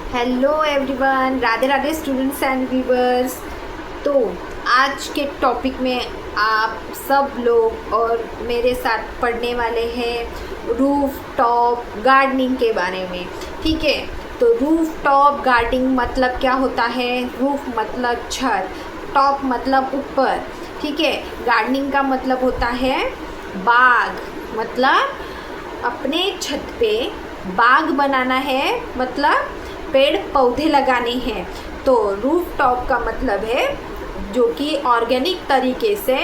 Hello everyone, Radhe Radhe students and viewers. तो आज के टॉपिक में आप सब लोग और मेरे साथ पढ़ने वाले हैं रूफ टॉप गार्डनिंग के बारे में। ठीक है, तो रूफ टॉप गार्डनिंग मतलब क्या होता है? रूफ मतलब छत, टॉप मतलब ऊपर। ठीक है, गार्डनिंग का मतलब होता है बाग, मतलब अपने छत पे बाग बनाना है, मतलब पेड़ पौधे लगाने हैं। तो रूफ टॉप का मतलब है जो कि ऑर्गेनिक तरीके से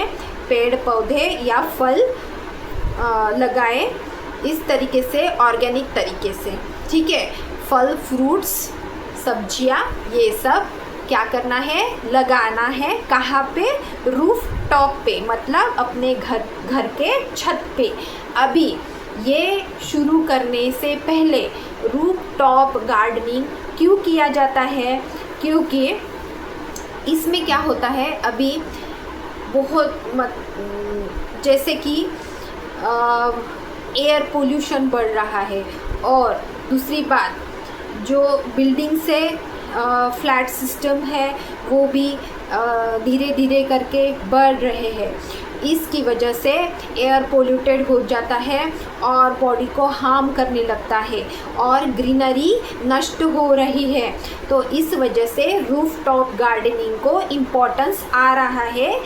पेड़ पौधे या फल लगाएं, इस तरीके से ऑर्गेनिक तरीके से। ठीक है, फल फ्रूट्स सब्जियां ये सब क्या करना है? लगाना है। कहाँ पे? रूफ टॉप पे, मतलब अपने घर के छत पे। अभी ये शुरू करने से पहले रूफ टॉप गार्डनिंग क्यों किया जाता है? क्योंकि इसमें क्या होता है, अभी बहुत जैसे कि एयर पोल्यूशन बढ़ रहा है, और दूसरी बात जो बिल्डिंग से फ्लैट सिस्टम है वो भी धीरे धीरे करके बढ़ रहे हैं। इसकी वजह से एयर पोल्यूटेड हो जाता है और बॉडी को हार्म करने लगता है और ग्रीनरी नष्ट हो रही है। तो इस वजह से रूफ टॉप गार्डनिंग को इम्पोर्टेंस आ रहा है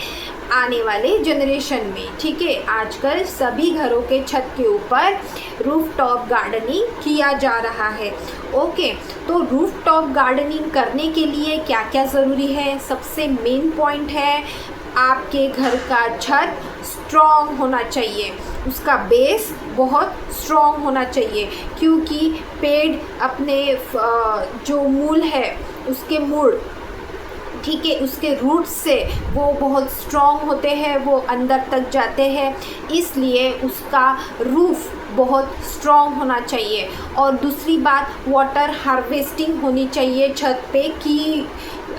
आने वाले जनरेशन में। ठीक है, आजकल सभी घरों के छत के ऊपर रूफ टॉप गार्डनिंग किया जा रहा है। ओके, तो रूफ टॉप गार्डनिंग करने के लिए क्या क्या ज़रूरी है? सबसे मेन पॉइंट है आपके घर का छत स्ट्रॉन्ग होना चाहिए, उसका बेस बहुत स्ट्रॉन्ग होना चाहिए, क्योंकि पेड़ अपने जो मूल है उसके मूल, ठीक है, उसके रूट्स से वो बहुत स्ट्रॉन्ग होते हैं, वो अंदर तक जाते हैं, इसलिए उसका रूफ बहुत स्ट्रॉन्ग होना चाहिए। और दूसरी बात, वाटर हार्वेस्टिंग होनी चाहिए छत पे कि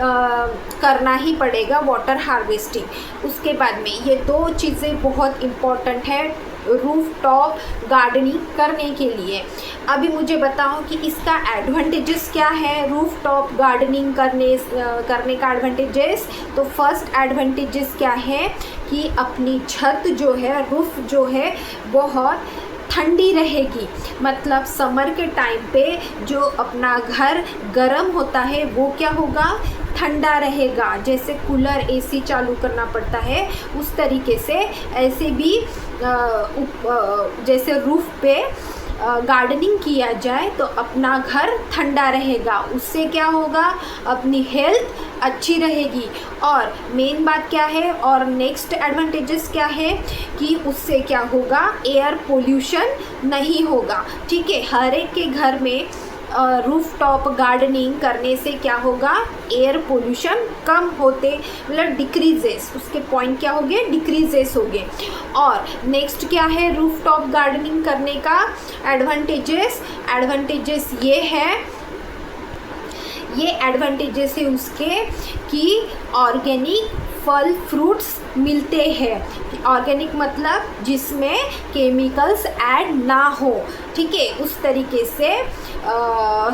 करना ही पड़ेगा वाटर हार्वेस्टिंग। उसके बाद में ये दो चीज़ें बहुत इम्पॉर्टेंट है रूफ टॉप गार्डनिंग करने के लिए। अभी मुझे बताओ कि इसका एडवांटेजेस क्या है रूफ टॉप गार्डनिंग करने का एडवांटेजेस। तो फर्स्ट एडवांटेजेस क्या है कि अपनी छत जो है, रूफ जो है, बहुत ठंडी रहेगी। मतलब समर के टाइम पे जो अपना घर गर्म होता है वो क्या होगा? ठंडा रहेगा। जैसे कूलर एसी चालू करना पड़ता है उस तरीके से ऐसे भी जैसे रूफ पे गार्डनिंग किया जाए तो अपना घर ठंडा रहेगा। उससे क्या होगा? अपनी हेल्थ अच्छी रहेगी। और मेन बात क्या है, और नेक्स्ट एडवांटेजेस क्या है कि उससे क्या होगा? एयर पोल्यूशन नहीं होगा। ठीक है, हर एक के घर में रूफ टॉप गार्डनिंग करने से क्या होगा? एयर पोल्यूशन कम होते, मतलब डिक्रीजेस, उसके पॉइंट क्या हो गए? डिक्रीजेस हो गए। और नेक्स्ट क्या है रूफ टॉप गार्डनिंग करने का एडवांटेजेस ये एडवांटेजेस है उसके कि ऑर्गेनिक फल फ्रूट्स मिलते हैं। ऑर्गेनिक मतलब जिसमें केमिकल्स ऐड ना हो। ठीक है, उस तरीके से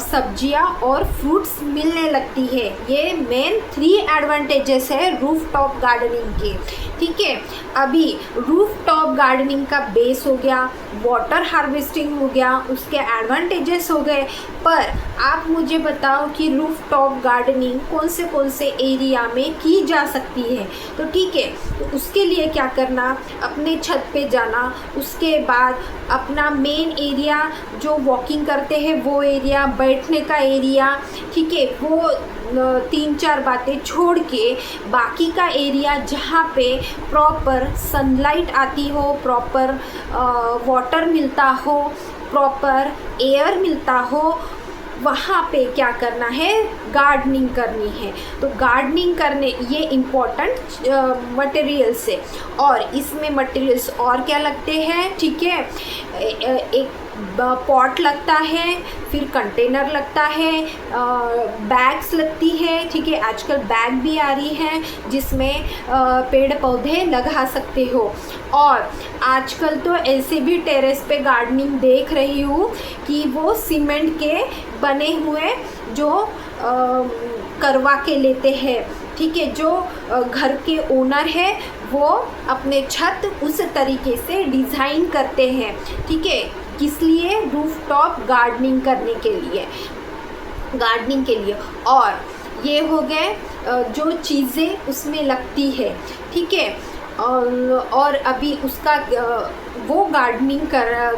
सब्जियां और फ्रूट्स मिलने लगती है। ये मेन 3 एडवांटेजेस है रूफ टॉप गार्डनिंग के। ठीक है, अभी रूफ टॉप गार्डनिंग का बेस हो गया, वाटर हार्वेस्टिंग हो गया, उसके एडवांटेजेस हो गए। पर आप मुझे बताओ कि रूफ टॉप गार्डनिंग कौन से एरिया में की जा सकती है? तो ठीक है, तो उसके लिए क्या करना? अपने छत पे जाना, उसके बाद अपना मेन एरिया जो वॉकिंग करते हैं वो एरिया, बैठने का एरिया, ठीक है, वो 3-4 बातें छोड़ के बाकी का एरिया जहाँ पे प्रॉपर सनलाइट आती हो, प्रॉपर वाटर मिलता हो, प्रॉपर एयर मिलता हो, वहाँ पे क्या करना है? गार्डनिंग करनी है। तो गार्डनिंग करने ये इम्पोर्टेंट मटेरियल्स है। और इसमें मटेरियल्स और क्या लगते हैं? ठीक है, एक पॉट लगता है, फिर कंटेनर लगता है, बैग्स लगती है, ठीक है। आजकल बैग भी आ रही है जिसमें पेड़ पौधे लगा सकते हो। और आजकल तो ऐसे भी टेरेस पे गार्डनिंग देख रही हूँ कि वो सीमेंट के बने हुए जो करवा के लेते हैं, ठीक है। जो घर के ओनर है वो अपने छत उस तरीके से डिज़ाइन करते हैं, ठीक है। किस लिए? रूफ टॉप गार्डनिंग करने के लिए, गार्डनिंग के लिए। और ये हो गए जो चीज़ें उसमें लगती है, ठीक है। और अभी उसका वो गार्डनिंग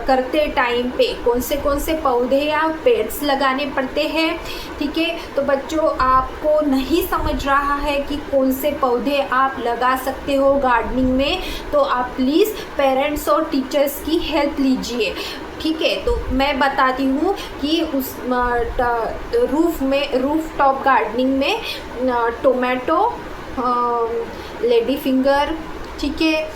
करते टाइम पे कौन से पौधे या पेड्स लगाने पड़ते हैं, ठीक है। तो बच्चों, आपको नहीं समझ रहा है कि कौन से पौधे आप लगा सकते हो गार्डनिंग में, तो आप प्लीज़ पेरेंट्स और टीचर्स की हेल्प लीजिए, ठीक है। तो मैं बताती हूँ कि उस रूफ टॉप गार्डनिंग में टोमेटो, लेडी फिंगर, ठीक है,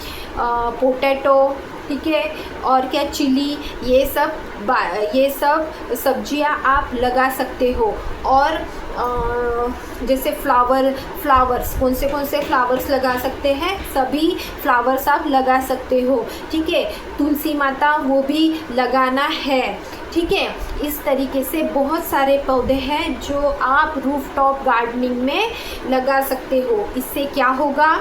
पोटैटो, ठीक है, और क्या चिली, ये सब सब्जियां आप लगा सकते हो। और जैसे फ्लावर्स कौन से फ्लावर्स लगा सकते हैं, सभी फ्लावर्स आप लगा सकते हो, ठीक है। तुलसी माता वो भी लगाना है, ठीक है। इस तरीके से बहुत सारे पौधे हैं जो आप रूफ टॉप गार्डनिंग में लगा सकते हो। इससे क्या होगा?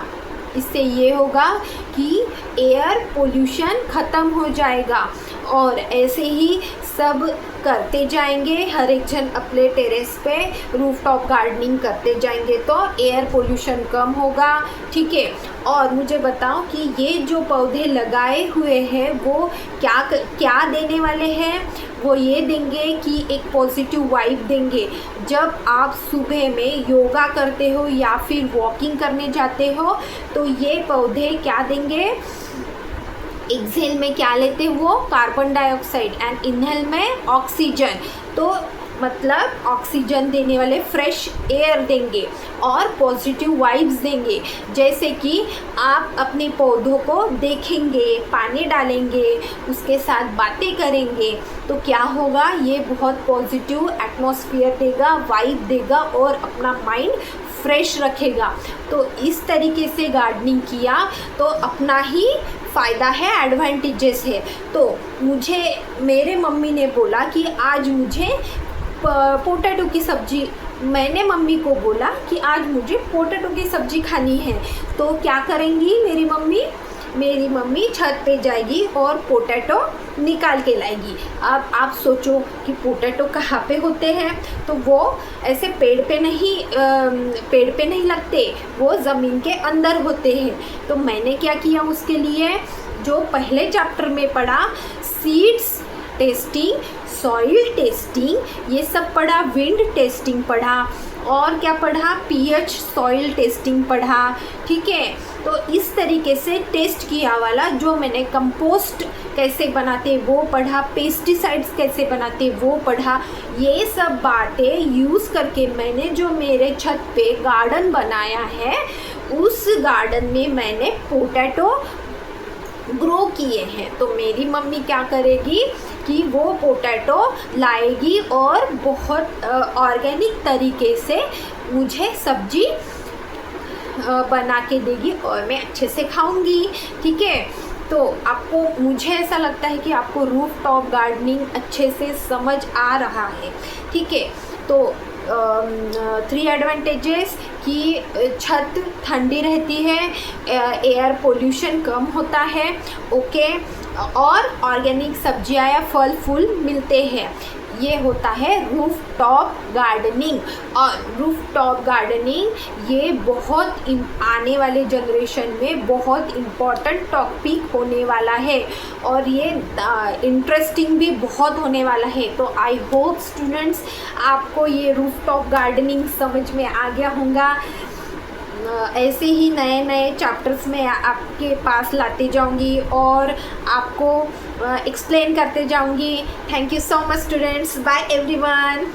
इससे ये होगा कि एयर पोल्यूशन ख़त्म हो जाएगा। और ऐसे ही सब करते जाएंगे, हर एक जन अपने टेरेस पे रूफ टॉप गार्डनिंग करते जाएंगे तो एयर पोल्यूशन कम होगा, ठीक है। और मुझे बताओ कि ये जो पौधे लगाए हुए हैं वो क्या देने वाले हैं? वो ये देंगे कि एक पॉजिटिव वाइब देंगे। जब आप सुबह में योगा करते हो या फिर वॉकिंग करने जाते हो तो ये पौधे क्या देंगे? एक्सहेल में क्या लेते हैं वो? कार्बन डाइऑक्साइड, एंड इनहेल में ऑक्सीजन। तो मतलब ऑक्सीजन देने वाले फ्रेश एयर देंगे और पॉजिटिव वाइब्स देंगे। जैसे कि आप अपने पौधों को देखेंगे, पानी डालेंगे, उसके साथ बातें करेंगे तो क्या होगा? ये बहुत पॉजिटिव एटमॉस्फेयर देगा, वाइब देगा और अपना माइंड फ्रेश रखेगा। तो इस तरीके से गार्डनिंग किया तो अपना ही फ़ायदा है, एडवांटेजेस है। तो मेरे मम्मी ने बोला कि आज मुझे पोटैटो की सब्ज़ी, मैंने मम्मी को बोला कि आज मुझे पोटैटो की सब्ज़ी खानी है। तो क्या करेंगी मेरी मम्मी छत पे जाएगी और पोटैटो निकाल के लाएगी। अब आप सोचो कि पोटैटो कहाँ पे होते हैं? तो वो ऐसे पेड़ पे नहीं लगते, वो ज़मीन के अंदर होते हैं। तो मैंने क्या किया उसके लिए, जो पहले चैप्टर में पढ़ा, सीड्स टेस्टिंग, सॉइल टेस्टिंग, ये सब पढ़ा, विंड टेस्टिंग पढ़ा, और क्या पढ़ा? पीएच सॉइल टेस्टिंग पढ़ा, ठीक है। तो इस तरीके से टेस्ट किया वाला जो मैंने कंपोस्ट कैसे बनाते वो पढ़ा, पेस्टिसाइड्स कैसे बनाते वो पढ़ा। ये सब बातें यूज़ करके मैंने जो मेरे छत पे गार्डन बनाया है, उस गार्डन में मैंने पोटैटो ग्रो किए हैं। तो मेरी मम्मी क्या करेगी कि वो पोटैटो लाएगी और बहुत ऑर्गेनिक तरीके से मुझे सब्जी बना के देगी और मैं अच्छे से खाऊंगी, ठीक है। तो मुझे ऐसा लगता है कि आपको रूफ टॉप गार्डनिंग अच्छे से समझ आ रहा है, ठीक है। तो 3 एडवांटेजेस कि छत ठंडी रहती है, एयर पोल्यूशन कम होता है, ओके, और ऑर्गेनिक सब्जियां या फल फूल मिलते हैं। ये होता है रूफ टॉप गार्डनिंग। और रूफ टॉप गार्डनिंग ये बहुत आने वाले जनरेशन में बहुत इम्पॉर्टेंट टॉपिक होने वाला है और ये इंटरेस्टिंग भी बहुत होने वाला है। तो आई होप स्टूडेंट्स आपको ये रूफ टॉप गार्डनिंग समझ में आ गया होगा। ऐसे ही नए नए चैप्टर्स में आपके पास लाते जाऊंगी और आपको एक्सप्लेन करते जाऊंगी। Thank you so much students, bye everyone.